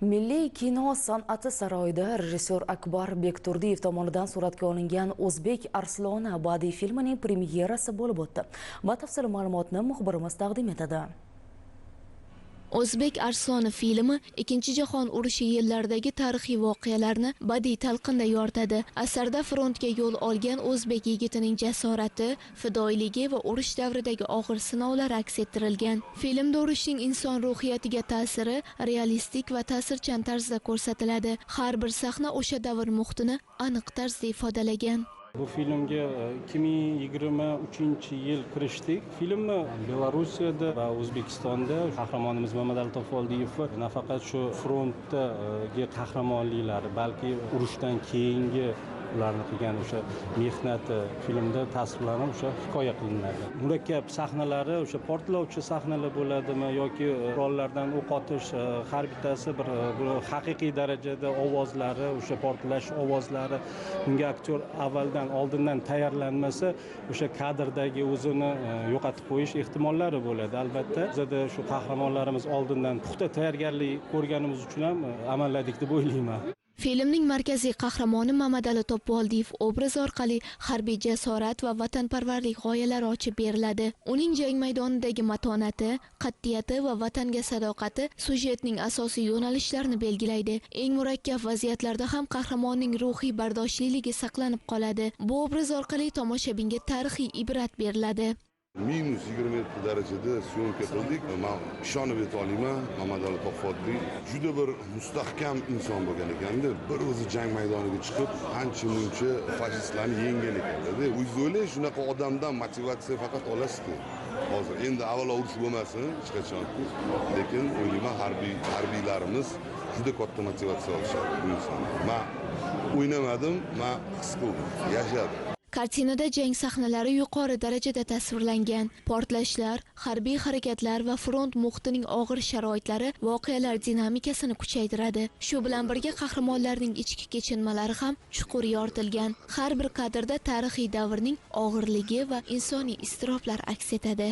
Milliy kino san'ati saroyida rejissyor Akbar Bekturdiyev tomonidan suratga olingan O'zbek Arsloni badiiy filmining premyerasi bo'lib o'tdi. Batafsil ma'lumotni muxbirimiz taqdim etadi. O'zbek Arsloni filmi Ikkinchi jahon urushi yillaridagi tarixiy voqealarni badiiy talqinda yoritadi. Asarda frontga yo'l olgan o'zbek yigitining jasorati, fidoyiligi va urush davridagi og'ir sinovlar aks ettirilgan. Filmda urushning inson ruhiyatiga ta'siri realistik va ta'sirchan tarzda ko'rsatiladi. Har bir sahna o'sha davr muhitini aniq tarzda ifodalagan. Bu filmga 2023-yil kirishdik. Filmni Belarusiyada va O'zbekistonda qahramonimiz Mamad Tofoldiyev nafaqat shu frontdagi qahramonliklari, balki urushdan keyingi ularni qilgan o'sha mehnati filmda tasvirlanib o'sha hikoya qilinadi. Murakkab sahnalari, o'sha portlovchi sahnalar bo'ladimi yoki qurollardan o'q otish, har bittasi bir haqiqiy darajada ovozlari, o'sha portlash ovozlari, bunga aktyor oldindan tayyorlanmasa, o'sha kadrdagi o'zini yo'qotib qo'yish ehtimollari bo'ladi. Albatta, bizda shu qahramonlarimiz oldindan puxta tayyorgarlik ko'rganimiz uchun ham amalladik deb o'ylayman. Filmning markaziy qahramoni Mamad Tofoldiyev obrazi orqali harbiy jasorat va vatanparvarlik g'oyalari ochib beriladi. Uning jang maydonidagi matonati, qat'iyati va vatanga sadoqati sujetning asosiy yo'nalishlarini belgilaydi. Eng murakkab vaziyatlarda ham qahramonning ruhiy bardoshliligi saqlanib qoladi. Bu obraz orqali tomoshabinga tarixiy ibrat beriladi. Minus 27 darajada syomka qildik. Men ishonib ayta olaman, Mamad Tofoldiyev juda bir mustahkam inson bo'lgan ekanda, bir o'zi jang maydoniga chiqib, qancha-muncha fashistlarni yenggan ekanda. O'zingiz o'ylang, shunaqa odamdan motivatsiya faqat olasiz-ku. Hozir endi avvalo urush bo'lmasin, hech qachon. Lekin o'ylayman, harbiylarimiz juda katta motivatsiya olishadi bu insonlar. Men o'ynamadim, men his qildim, yashadim. Kartinada jang sahnalari yuqori darajada tasvirlangan. Portlashlar, harbiy harakatlar va front muhitining og'ir sharoitlari voqealar dinamikasini kuchaytiradi. Shu bilan birga qahramonlarning ichki kechinmalari ham chuqur yoritilgan. Har bir kadrda tarixiy davrning og'irligi va insoniy iztiroblar aks etadi.